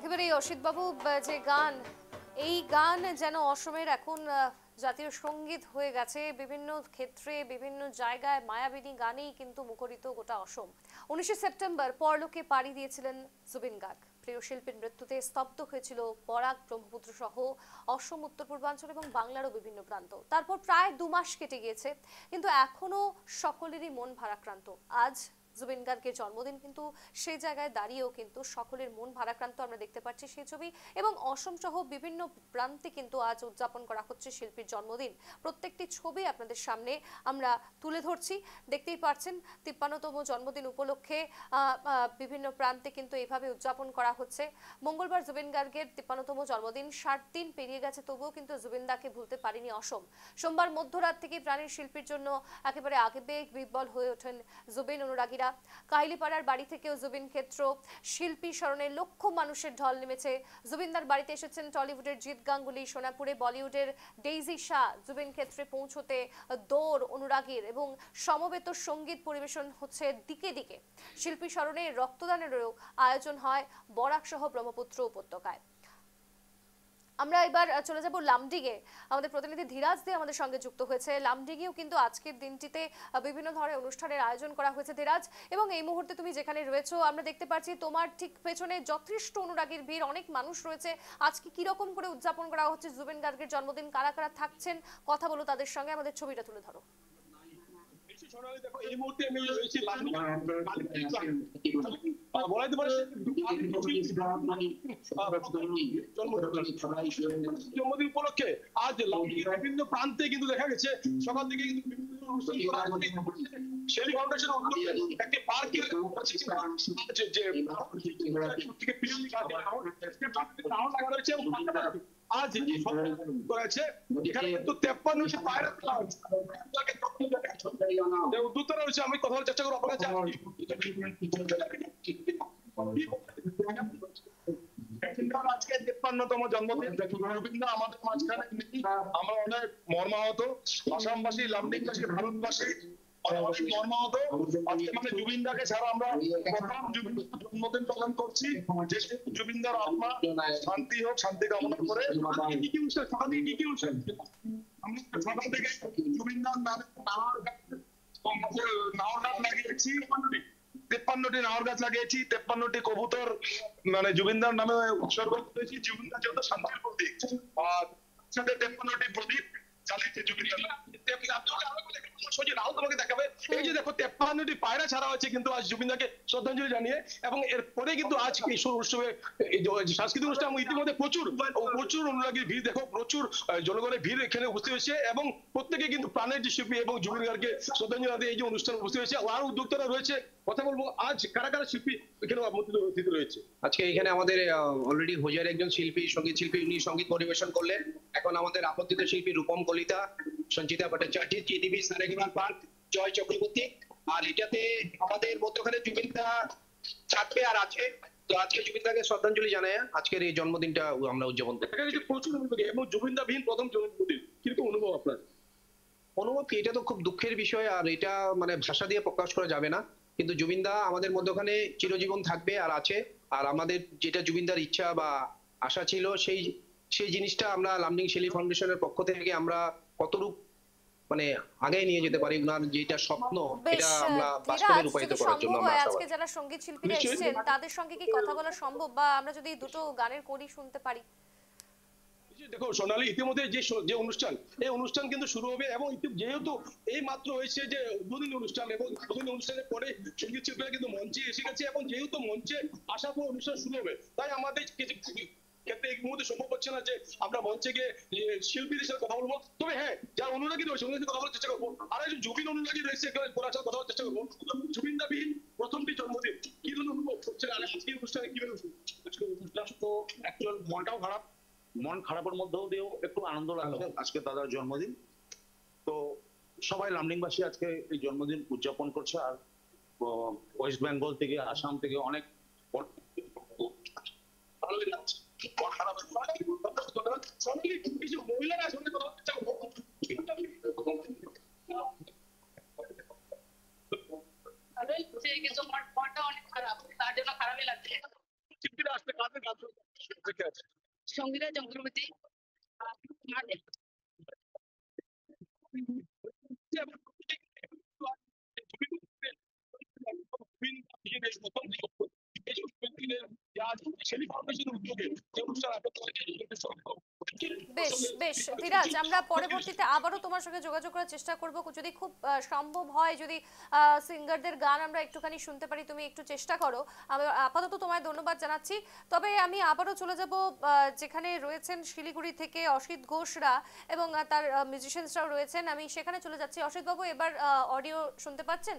একেবারেই অসিতবাবু, যে গান, এই গান যেন অসমের এখন জাতীয় সঙ্গীত হয়ে গেছে। বিভিন্ন ক্ষেত্রে বিভিন্ন জায়গায় মায়াবিনী গানেই কিন্তু মুখরিত গোটা অসম। 19 সেপ্টেম্বর পরলোকে পাড়ি দিয়েছিলেন জুবিন গার্গ। প্রিয় শিল্পীর মৃত্যুতে স্তব্ধ হয়েছিল বরাক, ব্রহ্মপুত্র সহ অসম, উত্তর পূর্বাঞ্চল এবং বাংলারও বিভিন্ন প্রান্ত। তারপর প্রায় 2 মাস কেটে গিয়েছে, কিন্তু এখনো সকলেরই মন ভারাক্রান্ত। আজ জুবিন গার্গের জন্মদিন, কিন্তু সেই জায়গায় দাঁড়িয়েও কিন্তু সকলের মন ভারাক্রান্ত আমরা দেখতে পাচ্ছি সেই ছবি। এবং অসম সহ বিভিন্ন প্রান্তে কিন্তু আজ উদযাপন করা হচ্ছে শিল্পীর জন্মদিন। প্রত্যেকটি ছবি আপনাদের সামনে আমরা তুলে ধরছি। দেখতেই পাচ্ছেন 53তম জন্মদিন উপলক্ষে বিভিন্ন প্রান্তে কিন্তু এইভাবে উদযাপন করা হচ্ছে। মঙ্গলবার জুবিন গার্গের 53তম জন্মদিন, 60 দিন পেরিয়ে গেছে, তবুও কিন্তু জুবিন দাকে ভুলতে পারেনি অসম। সোমবার মধ্যরাত থেকে প্রাণের শিল্পীর জন্য একেবারে আবেগ বিহ্বল হয়ে ওঠেন জুবিন অনুরাগীরা। কাহিলিপাড়ার বাড়ি থেকেও জুবিন ক্ষেত্র শিল্পী স্মরণে লক্ষ মানুষের ঢল নেমেছে। জুবিনদার বাড়িতে এসেছেন টলিউডের জিৎ গাঙ্গুলি, সোনাপুরে বলিউডের ডেইজি শাহ। জুবিন ক্ষেত্রে পৌঁছতে দৌড় অনুরাগীর এবং সমবেত সঙ্গীত পরিবেশন হচ্ছে দিকে দিকে। শিল্পী স্মরণে রক্তদানেরও আয়োজন হয় বরাক সহ ব্রহ্মপুত্র উপত্যকায়। আমরা এবার চলে যাব লামডিগে। আমাদের প্রতিনিধি ধীরাজ দে আমাদের সঙ্গে যুক্ত হয়েছে। লামডিগেও কিন্তু আজকের দিনটিতে বিভিন্ন ধরনের অনুষ্ঠানের আয়োজন করা হয়েছে ধীরাজ, এবং এই মুহূর্তে তুমি যেখানে রয়েছো আমরা দেখতে পাচ্ছি তোমার ঠিক পেছনে যথেষ্ট অনুরাগীর ভিড়, অনেক মানুষ রয়েছে। আজকে কি রকম করে উদযাপন করা হচ্ছে জুবিন গার্গের জন্মদিন, কারা কারা থাকছেন, কথা বলো তাদের সঙ্গে, আমাদের ছবিটা তুলে ধরো। দেখো এই মুহূর্তে আমি রয়েছি জন্মদিন উপলক্ষে আজ বিভিন্ন প্রান্তে কিন্তু দেখা গেছে সকাল থেকে কিন্তু বিভিন্ন শেলি ফাউন্ডেশন একটি পার্কে আজ করেছে। এখানে কিন্তু 53টি পায়রা উদ্যোক্তারা রয়েছে, আমি কথা বলার চেষ্টা করবো আপনার কাছে। আজকে 53তম জন্মদিন রবীন্দ্র আমাদের মাঝখানে, আমরা অনেক মর্মাহত, আসামবাসী, লামডিংবাসী, ভারতবাসী অনেক মর্মাহত। আজকে মানে জুবিনদাকে ছাড়া আমরা প্রথম জন্মদিন পালন করছি। যে জুবিনদার আত্মা শান্তি হোক, শান্তি কামনা করে কি কি অনুষ্ঠান সকাল থেকে কি কি অনুষ্ঠান আমরা সকাল থেকে জুবিনদার নামে নাওর গাছ লাগিয়েছি, 53টি নাওর গাছ লাগিয়েছি, 53টি কবুতর মানে জুবিনদার নামে উৎসর্গ করেছি। জুবিনদার যত শান্তির প্রতীক, আর সাথে 53টি প্রদীপ চালিয়েছে জুবিনদার। রাহুল তোমাকে দেখাবে, এই যে দেখো 53টি পায়রা ছাড়া হয়েছে কিন্তু আজ জুবিনদাকে শ্রদ্ধাঞ্জলি জানিয়ে। এবং এরপরে কিন্তু আজ এই উৎসবে সাংস্কৃতিক অনুষ্ঠান ইতিমধ্যে প্রচুর অনুরাগীর ভিড়, দেখো প্রচুর জনগণের ভিড় এখানে উপস্থিত হয়েছে এবং প্রত্যেকে কিন্তু প্রাণের যে শিল্পী এবং জুবিন গার্গকে শ্রদ্ধাঞ্জলি জানিয়ে এই যে অনুষ্ঠান উপস্থিত হয়েছে। আর উদ্যোক্তারা রয়েছে, কথা বলবো আজ কারা কারা শিল্পী এখানে উপস্থিত রয়েছে। আজকে এখানে আমাদের অলরেডি হোজার একজন শিল্পী, সঙ্গীত শিল্পী, উনি সঙ্গীত পরিবেশন করলেন। এখন আমাদের আপত্তিত শিল্পী রূপম কলিতা, সঞ্চিতা ভট্টাচার্য, জিটিভি, সারেগামার পার্ক, জয় চক্রবর্তী। আর এটাতে আমাদের মধ্যখানে জুবিনদা থাকবে আর আছে। তো আজকে জুবিনদাকে শ্রদ্ধাঞ্জলি জানায় আজকের এই জন্মদিনটা আমরা উদযাপন করি। প্রচুর এবং জুবিনদাবিহীন প্রথম জন্মদিন, কিন্তু অনুভব আপনার? অনুভব কি, এটা তো খুব দুঃখের বিষয়, আর এটা মানে ভাষা দিয়ে প্রকাশ করা যাবে না। কিন্তু জুবিনদা আমাদের মধ্যখানে চিরজীবন থাকবে আর আছে। আর আমাদের যেটা জুবিনদার ইচ্ছা বা আশা ছিল, সেই জিনিসটা আমরা লামডিং শেলি ফাউন্ডেশনের পক্ষ থেকে আমরা কতটুকু মানে আগে নিয়ে যেতে পারি, ওনার যেটা স্বপ্ন এটা আমরা বাস্তবে রূপায়িত করার জন্য আমরা আজকে যারা সঙ্গীত শিল্পীরা এসেছেন তাদের সঙ্গে কি কথা বলা সম্ভব, বা আমরা যদি দুটো গানের কলি শুনতে পারি? দেখো সোনালী, ইতিমধ্যে যে অনুষ্ঠান, এই অনুষ্ঠান কিন্তু শুরু হবে এবং যেহেতু এই মাত্র হয়েছে যে উদ্বোধনী অনুষ্ঠান, এবং উদ্বোধনী অনুষ্ঠানের পরে সঙ্গীত শিল্পীরা কিন্তু মঞ্চে এসে গেছে এবং যেহেতু মঞ্চে আসার পর অনুষ্ঠান শুরু হবে, তাই আমাদের কিছু ক্ষেত্রে এই মুহূর্তে সম্ভব হচ্ছে না যে আমরা মঞ্চে গিয়ে শিল্পীদের সাথে কথা বলবো। তবে হ্যাঁ, যারা অনুরাগী রয়েছে ওনাদের সাথে কথা বলার চেষ্টা করবো। আর একজন জুবিন অনুরাগী রয়েছে, ওনার সাথে কথা বলার চেষ্টা করবো। জুবিনদাবিহীন প্রথমটি জন্মদিন কি ধরনের অনুভব করছে, আর আজকের অনুষ্ঠানে কিভাবে অনুষ্ঠান? তো অ্যাকচুয়াল মনটাও খারাপ, মন খারাপের মধ্যেও দিয়েও একটু আনন্দ লাগছে। আজকে দাদার জন্মদিন, তো সবাই লামডিংবাসী আজকে এই জন্মদিন উদযাপন করছে। আর ওয়েস্ট বেঙ্গল থেকে, আসাম থেকে অনেক ভালো লাগছে। কিছু মহিলারা আসলে কিন্তু মনটা অনেক খারাপ, তার জন্য খারাপই লাগছে। শিল্পীরা আসলে কাদের গান জঙ্গলমতি বেশ বেশ ধীরাজ, আমরা পরবর্তীতে আবারও তোমার সঙ্গে যোগাযোগ করার চেষ্টা করব, যদি খুব সম্ভব হয়, যদি সিঙ্গারদের গান আমরা একটুখানি শুনতে পারি, তুমি একটু চেষ্টা করো। আমি আপাতত তোমায় ধন্যবাদ জানাচ্ছি। তবে আমি আবারও চলে যাব যেখানে রয়েছেন শিলিগুড়ি থেকে অসিত ঘোষরা এবং তার মিউজিশিয়ানসরাও রয়েছেন, আমি সেখানে চলে যাচ্ছি। অসিত বাবু, এবার অডিও শুনতে পাচ্ছেন?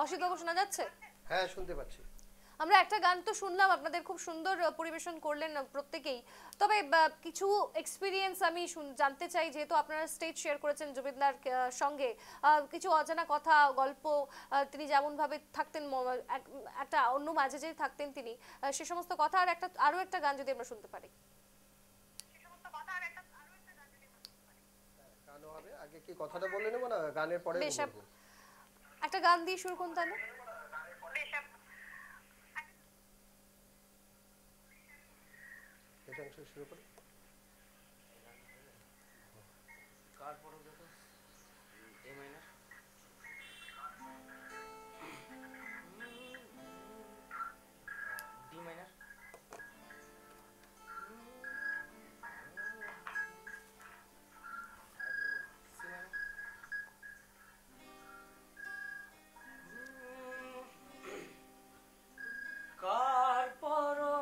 অসিত বাবু, শোনা যাচ্ছে? হ্যাঁ, শুনতে পাচ্ছি। আমরা একটা গান তো শুনলাম, আপনাদের খুব সুন্দর পরিবেশন করলেন প্রত্যেকেই। তবে কিছু এক্সপিরিয়েন্স আমি জানতে চাই, যেহেতু আপনারা স্টেজ শেয়ার করেছেন জুবিনদার সঙ্গে, কিছু অজানা কথা, গল্প, তিনি যেমনভাবে থাকতেন, একটা অন্য মেজাজে থাকতেন তিনি, সে সমস্ত কথা। আর আরও একটা গান যদি আমরা শুনতে পারি। গানও হবে, আগে কি কথাটা বলে নেব না গানের পরে? বেশ, একটা গান দিয়ে শুরু করুন তাহলে। শুরু করি। কার পড়ো দেখো, A minor, D minor, C minor, কার পড়ো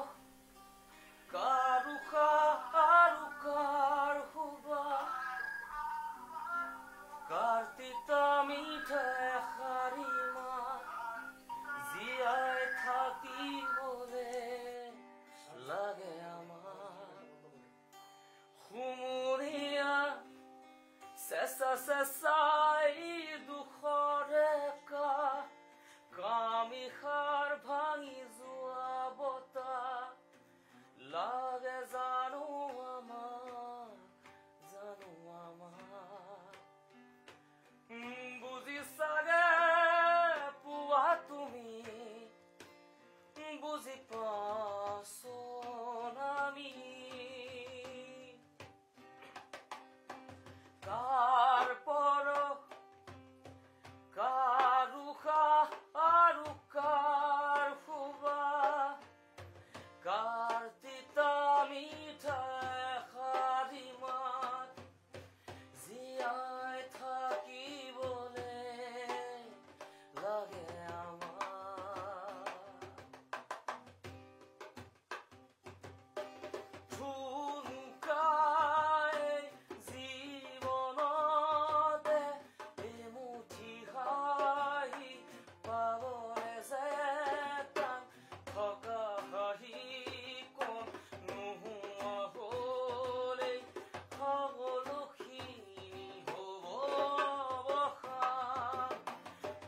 কারুকা কারুকার হুবা, কার্তিতা মিঠা হারিমা, জিয়ায় থাকি বলে লাগে আমার, হুমুরিয়া শেষা শেষাই দুখরে কামিখার ভাঙি যোৱা বতাহ লাগে জানো আমার বুঝি চাগে পুয়া তুমি, বুঝি পাছো আমি, কার পর কারুকা আৰু কার হুবা, কার্তিতা মিঠা হারিমাত, জিয়ায় থাকি বলে লাগে আমার, ঠুনকাই জীবনতে এমুঠি হাঁহি পাবলে যেতান, থকা হাঁহি কোন নোহোৱা হলে সকলোখিনি হব অৱসান,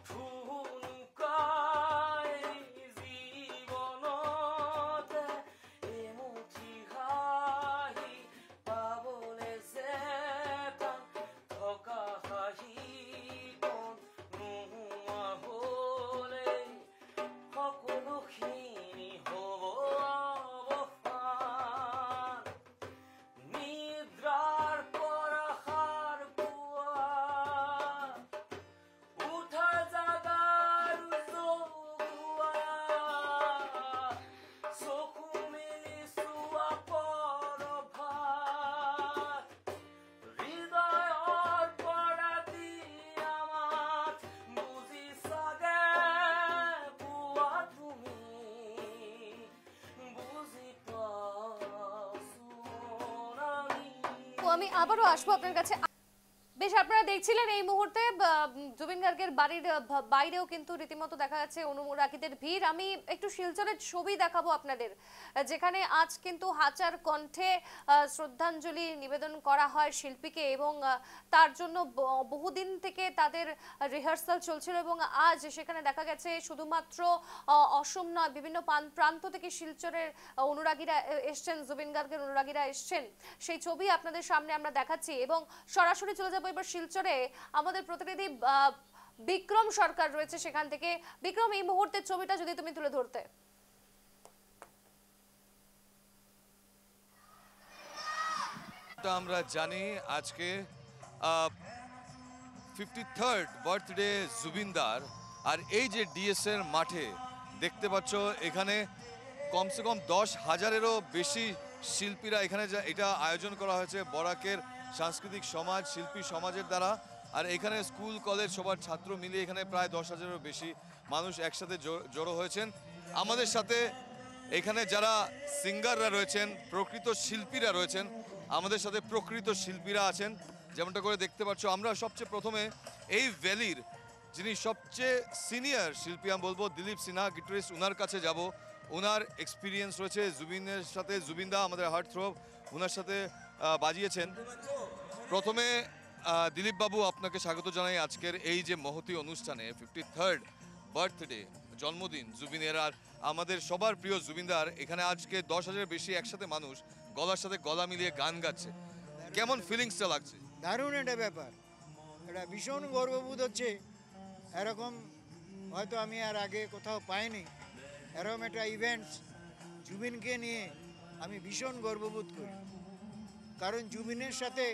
ঠুনকাই জীৱনতে এমুঠি হাঁহি পাবলে যেতান, থকা হাঁহি কোন নোহোৱা হলে সকলোখিনি হব অৱসান, নিদ্ৰাৰ পৰা সাৰ পোৱা, উঠা জাগাৰ জগোৱা, চকু মেলি চোৱা পৰভাত, হৃদয়ৰ পৰা দিয়া মাত, বুজি চাগে পুৱা তুমি, বুজি পাছো আমি। তো আমি আবারও আসবো আপনার কাছে। বেশ, আপনারা দেখছিলেন এই মুহূর্তে জুবিন গার্গের বাড়ির বাইরেও কিন্তু রীতিমতো দেখা যাচ্ছে অনুরাগীদের ভিড়। আমি একটু শিলচরের ছবি দেখাবো আপনাদের, যেখানে আজ কিন্তু হাজার কণ্ঠে শ্রদ্ধাঞ্জলি নিবেদন করা হয় শিল্পীকে, এবং তার জন্য বহুদিন থেকে তাদের রিহার্সাল চলছিল, এবং আজ সেখানে দেখা গেছে শুধুমাত্র অসম নয়, বিভিন্ন প্রান্ত থেকে শিলচরের অনুরাগীরা এসছেন, জুবিন গার্গের অনুরাগীরা এসছেন। সেই ছবি আপনাদের সামনে আমরা দেখাচ্ছি, এবং সরাসরি চলে যাবো এবার শিলচরে। আমাদের প্রতিনিধি বিক্রম সরকার রয়েছে সেখান থেকে। বিক্রম, এই মুহূর্তের ছবিটা যদি তুমি তুলে ধরতে। যেমনটা আমরা জানি আজকে 53rd বার্থডে জুবিনদার, আর এই যে ডিএসএর মাঠে দেখতে পাচ্ছ এখানে কমসে কম 10,000-এরও বেশি শিল্পীরা এখানে এটা আয়োজন করা হয়েছে বরাকের সাংস্কৃতিক সমাজ, শিল্পী সমাজের দ্বারা। আর এখানে স্কুল কলেজ সবার ছাত্র মিলিয়ে এখানে প্রায় 10,000-এরও বেশি মানুষ একসাথে জড়ো হয়েছেন। আমাদের সাথে এখানে যারা সিঙ্গাররা রয়েছেন, প্রকৃত শিল্পীরা রয়েছেন, আমাদের সাথে প্রকৃত শিল্পীরা আছেন। যেমনটা করে দেখতে পাচ্ছ, আমরা সবচেয়ে প্রথমে এই ভ্যালির যিনি সবচেয়ে সিনিয়র শিল্পী আমি বলবো দিলীপ সিনহা গিটারিস্ট, ওনার কাছে যাব। ওনার এক্সপিরিয়েন্স রয়েছে জুবিনের সাথে, জুবিনদা আমাদের হার্ট থ্রোব, ওনার সাথে বাজিয়েছেন। প্রথমে দিলীপ বাবু আপনাকে স্বাগত জানাই আজকের এই যে মহতী অনুষ্ঠানে 53rd বার্থডে জন্মদিন জুবিনের। আর আমাদের সবার প্রিয় জুবিনদার এখানে আজকে 10,000-এর বেশি একসাথে মানুষ গলার সাথে গলা মিলিয়ে গান গাচ্ছে, কেমন ফিলিংসটা লাগছে? দারুণ একটা ব্যাপার, এটা ভীষণ গর্ববোধ হচ্ছে। এরকম হয়তো আমি আর আগে কোথাও পাইনি। এরকম একটা ইভেন্টস জুবিনকে নিয়ে আমি ভীষণ গর্ববোধ করি, কারণ জুবিনের সাথে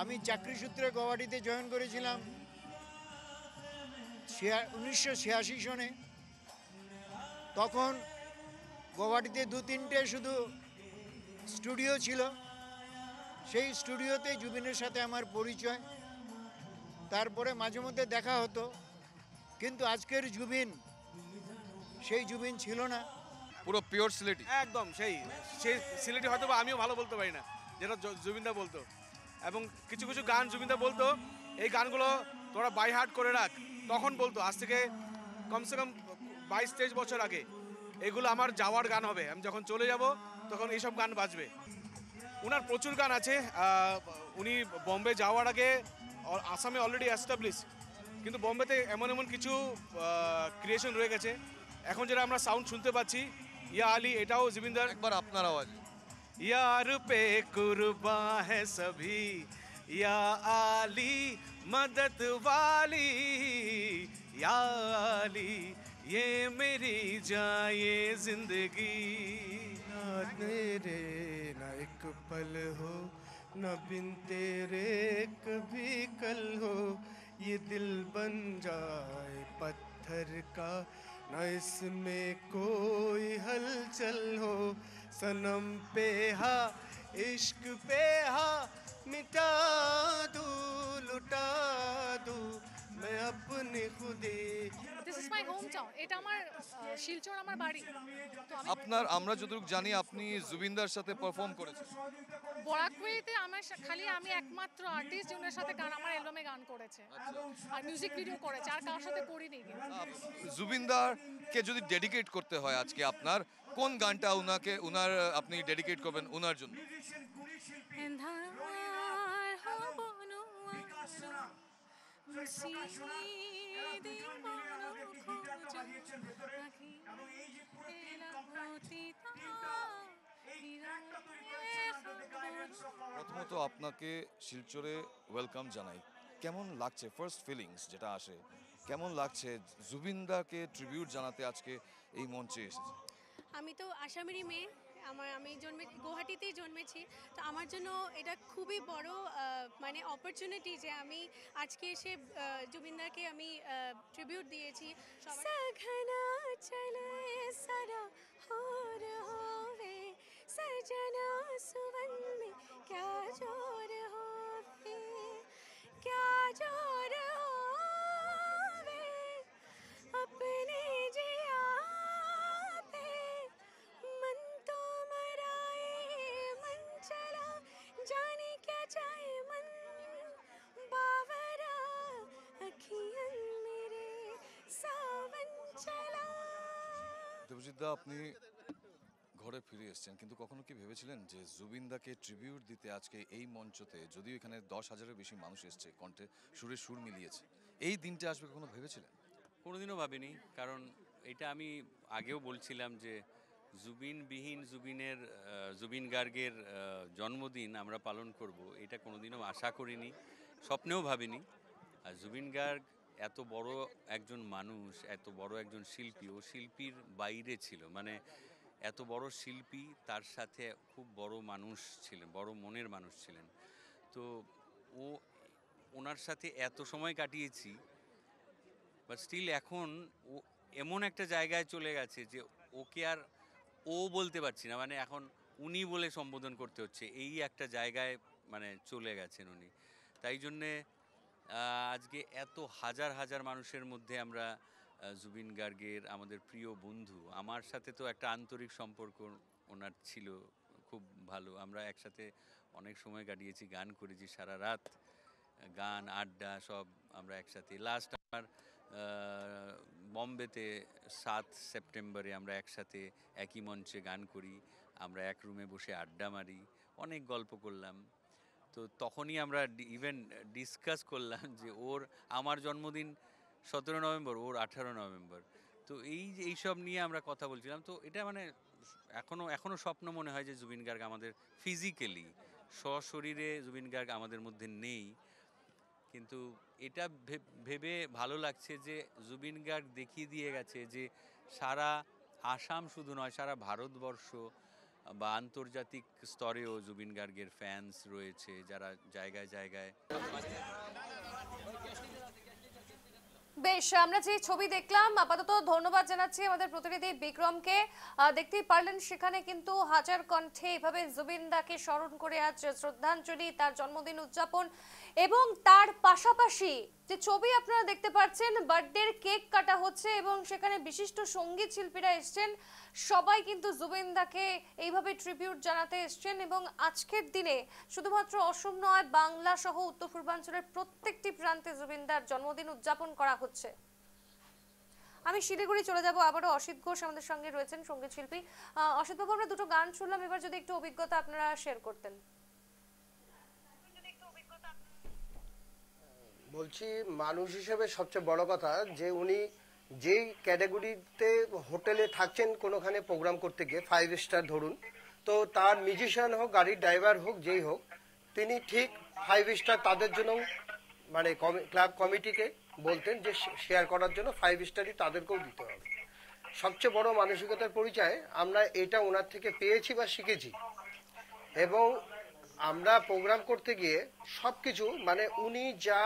আমি চাকরি সূত্রে গৌহাটিতে জয়েন করেছিলাম 1986 সনে। তখন গৌহাটিতে 2-3টে শুধু স্টুডিও ছিল, সেই স্টুডিওতে জুবিনের সাথে আমার পরিচয়। তারপরে মাঝে মধ্যে দেখা হতো, কিন্তু আজকের জুবিন সেই জুবিন ছিল না, পুরো পিওর সিলেটি। একদম সেই সিলেটি হয়তো বা আমিও ভালো বলতে পারি না যেটা জুবিনদা বলতো। এবং কিছু কিছু গান জুবিনদা বলতো, এই গানগুলো তোরা বাই হার্ট করে রাখ, তখন বলতো। আজ থেকে কমসে কম 22-23 বছর আগে এগুলো আমার যাওয়ার গান হবে, আমি যখন চলে যাব তখন এইসব গান বাজবে। ওনার প্রচুর গান আছে। উনি বম্বে যাওয়ার আগে আসামে অলরেডি অ্যাস্টাবলিশ, কিন্তু বম্বেতে এমন এমন কিছু ক্রিয়েশন রয়ে গেছে। এখন যেটা আমরা সাউন্ড শুনতে পাচ্ছি, ইয়া আলী, এটাও জুবিনদার। একবার আপনার আওয়াজ। यार पे कुर्बा है सभी, या आली मदद वाली, या आली ये मेरी जाए जिंदगी। ना तेरे ना एक पल हो, न बिन तेरे कभी कल हो, ये दिल बन जाए पत्थर का, न इसमें कोई हलचल हो, सनम पे हा इश्क पे हा, मिटा दूं लुटा दूं मैं अपनी खुदी। This is my home town, এটা আমার শিলচর, আমার বাড়ি। তো আপনার আমরা যতটুকু জানি আপনি জুবিনদার সাথে পারফর্ম করেছেন বরাকওয়েতে। আমার খালি আমি একমাত্র আর্টিস্ট জনের সাথে গান আমার অ্যালবামে গান করেছে, আর মিউজিক ভিডিও করেছে, আর কারোর সাথে করিনি। জুবিনদারকে যদি ডেডিকেট করতে হয় আজকে আপনার কোন গানটা ওনার আপনি ডেডিকেট করবেন ওনার জন্য? প্রথমত আপনাকে শিলচরে ওয়েলকাম জানাই। কেমন লাগছে ফার্স্ট ফিলিংস যেটা আসে, কেমন লাগছে জুবিনদাকে ট্রিবিউট জানাতে আজকে এই মঞ্চে এসেছে? আমি তো আসামেরই মেয়ে, আমি গুয়াহাটিতেই জন্মেছি। তো আমার জন্য এটা খুবই বড় মানে অপরচুনিটি যে আমি আজকে এসে জুবিনদাকে আমি ট্রিবিউট দিয়েছি। সঘনা চলে সারা হোর হোবে সজনা সুবন মে ক্যা জোর হোবে ক্যা জোর হোবে अपने जिया पे मन तो मराए मन चला जाने क्या चाहे मन बावरा अखियन मेरे सावन चला। দেবজিৎ দা, আপনি ঘরে ফিরে এসেছেন, কিন্তু কখনো কি ভেবেছিলেন যে জুবিনদাকে ট্রিবিউট দিতে আজকে এই মঞ্চতে, যদিও এখানে 10,000-এর বেশি মানুষ এসছে, কণ্ঠে সুরে সুর মিলিয়েছে, এই দিনটা আসবে কখনো ভেবেছিলেন? কোনোদিনও ভাবিনি, কারণ এটা আমি আগেও বলছিলাম যে জুবিনবিহীন জুবিন গার্গের জন্মদিন আমরা পালন করব, এটা কোনোদিনও আশা করিনি, স্বপ্নেও ভাবিনি। আর জুবিন গার্গ এত বড় একজন মানুষ, এত বড় একজন শিল্পী, ও শিল্পীর বাইরে ছিল, মানে এত বড় শিল্পী, তার সাথে খুব বড় মানুষ ছিলেন, বড় মনের মানুষ ছিলেন। তো ওনার সাথে এত সময় কাটিয়েছি, বাট স্টিল এখন ও এমন একটা জায়গায় চলে গেছে যে ওকে আর ও বলতে পারছি না, মানে এখন উনি বলে সম্বোধন করতে হচ্ছে, এই একটা জায়গায় মানে চলে গেছেন উনি। তাই জন্যে আজকে এত হাজার হাজার মানুষের মধ্যে আমরা জুবিন গার্গের, আমাদের প্রিয় বন্ধু, আমার সাথে তো একটা আন্তরিক সম্পর্ক ওনার ছিল খুব ভালো। আমরা একসাথে অনেক সময় কাটিয়েছি, গান করেছি সারা রাত, গান আড্ডা সব আমরা একসাথে। লাস্ট আমার বম্বেতে 7 সেপ্টেম্বরে আমরা একসাথে একই মঞ্চে গান করি, আমরা এক রুমে বসে আড্ডা মারি, অনেক গল্প করলাম। তো তখনই আমরা ইভেন ডিসকাস করলাম যে আমার জন্মদিন 17 নভেম্বর, ওর 18 নভেম্বর। তো এইসব নিয়ে আমরা কথা বলছিলাম। তো এটা মানে এখনো স্বপ্ন মনে হয় যে জুবিন গার্গ আমাদের ফিজিক্যালি সশরীরে জুবিন গার্গ আমাদের মধ্যে নেই, কিন্তু এটা ভেবে ভালো লাগছে যে জুবিন গার্গ দেখিয়ে দিয়ে গেছে যে সারা আসাম শুধু নয়, সারা ভারতবর্ষ বা আন্তর্জাতিক স্তরেও জুবিন গার্গের ফ্যান্স রয়েছে, যারা জায়গায় জায়গায়। বেশ, আমরা যে ছবি দেখলাম, আপাতত ধন্যবাদ জানাচ্ছি আমাদের প্রতিনিধি বিক্রমকে। দেখতেই পারলেন সেখানে কিন্তু হাজার কণ্ঠে এভাবে জুবিনদাকে স্মরণ করে আজ শ্রদ্ধাঞ্জলি, তার জন্মদিন উদযাপন, এবং তার পাশাপাশি যে ছবি আপনারা দেখতে পাচ্ছেন, বার্থডের কেক কাটা হচ্ছে এবং সেখানে বিশিষ্ট সঙ্গীত শিল্পীরা এসছেন, সবাই কিন্তু জুবিনদাকে এইভাবে ট্রিবিউট জানাতে এসছেন। এবং আজকের দিনে শুধুমাত্র অসম নয়, বাংলা সহ উত্তর পূর্বাঞ্চলের প্রত্যেকটি প্রান্তে জুবিনদার জন্মদিন উদযাপন করা হচ্ছে। আমি শিলিগুড়ি চলে যাব, আবারও অসিত ঘোষ আমাদের সঙ্গে রয়েছেন, সঙ্গীত শিল্পী। অসিত বাবু, আমরা দুটো গান শুনলাম, এবার যদি একটু অভিজ্ঞতা আপনারা শেয়ার করতেন। বলছি, মানুষ হিসেবে সবচেয়ে বড় কথা যে উনি যেই ক্যাটাগরিতে হোটেলে থাকছেন, কোনোখানে প্রোগ্রাম করতে গিয়ে 5 স্টার ধরুন, তো তার মিউজিশিয়ান হোক, গাড়ির ড্রাইভার হোক, যেই হোক, তিনি ঠিক 5 স্টার তাদের জন্য মানে ক্লাব কমিটিকে বলতেন যে শেয়ার করার জন্য 5 স্টারই তাদেরকেও দিতে হবে। সবচেয়ে বড় মানসিকতার পরিচয় আমরা এটা ওনার থেকে পেয়েছি বা শিখেছি। এবং আমরা প্রোগ্রাম করতে গিয়ে সবকিছু মানে উনি যা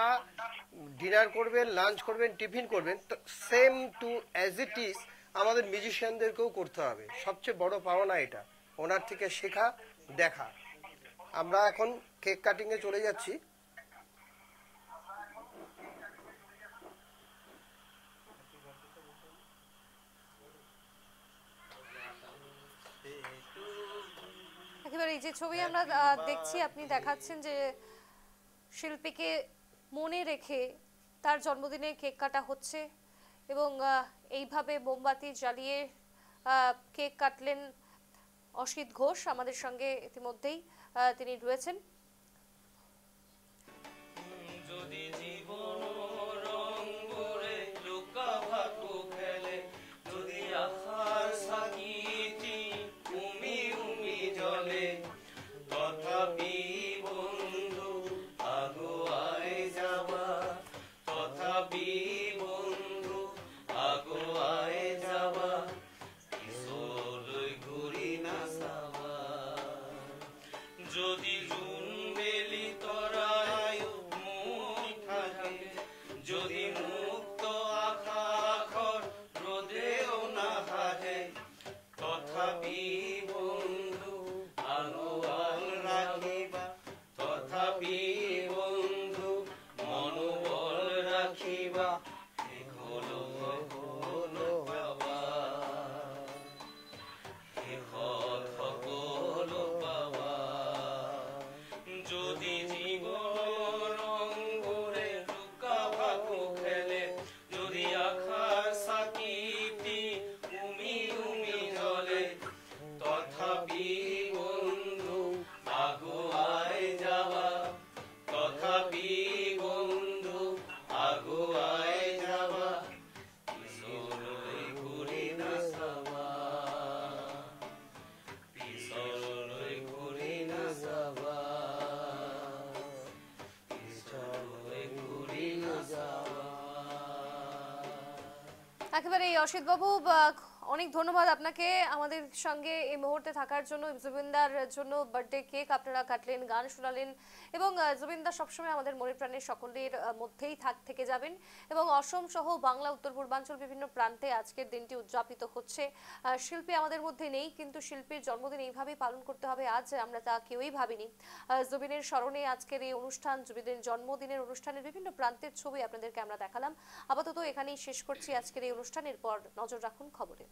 ডিনার করবেন, লাঞ্চ করবেন, টিফিন করবেন, same to as it is আমাদের মিউজিশিয়ানদেরকেও করতে হবে। সবচেয়ে বড় পাওনা এটা, ওনার থেকে শেখা, দেখা। আমরা এখন কেক কাটিংয়ে চলে যাচ্ছি। একেবারে এই যে ছবি আমরা দেখছি, আপনি দেখাচ্ছেন যে শিল্পীকে মনে রেখে তার জন্মদিনে কেক কাটা হচ্ছে এবং এইভাবে মোমবাতি জ্বালিয়ে কেক কাটলেন অসিত ঘোষ, আমাদের সঙ্গে ইতিমধ্যেই তিনি রয়েছেন। যদি জীবন রং করে লুকা ভাকু খেলে, যদি আখার সাকিটি উমি উমি জলে, তথাপি বন্ধু আগুয়ায় যাবা, তথাপি বন্ধু আগুয়ায় যাবা, কিশোরই ঘুরি না সাবা। যদি জুন বেলি তরায় মুখ থাকে, যদি মুক্ত আখাখর রোদেও না হাজে, তথাপি বন্ধু আগুয়াল রাখিবা, তথাপি বন্ধু মনোবল রাখিবা, এখনো হলো বাবা, হলো বাবা। যদি জীবন রং করে লুকা ভাকু খেলে, যদি আখার সাকিটি উমি উমি জলে, তথাপি বন্ধু আগুয়ায় যাওয়া, তথাপি বন্ধু আগুয়ায় যাওয়া, কিশোরই ঘুরি না সাবা, কিশোরই ঘুরি না সাবা, কিশোরই ঘুরি না সাবা। একেবারে এই অসিত বাবু অনেক ধন্যবাদ আপনাকে আমাদের সঙ্গে এই মুহূর্তে থাকার জন্য। জুবিনদার জন্য বার্থডে কেক আপনারা কাটলেন, গান শোনালেন এবং জুবিনদার সবসময় আমাদের মনের প্রাণের সকলের মধ্যেই থেকে যাবেন। এবং অসম সহ বাংলা, উত্তর পূর্বাঞ্চল বিভিন্ন প্রান্তে আজকের দিনটি উদযাপিত হচ্ছে। শিল্পী আমাদের মধ্যে নেই, কিন্তু শিল্পীর জন্মদিন এইভাবেই পালন করতে হবে আজ, আমরা তা কেউই ভাবিনি। জুবিনের স্মরণে আজকের এই অনুষ্ঠান, জুবিনের জন্মদিনের অনুষ্ঠানের বিভিন্ন প্রান্তের ছবি আপনাদেরকে আমরা দেখালাম। আপাতত এখানেই শেষ করছি আজকের এই অনুষ্ঠানের পর নজর রাখুন খবরে।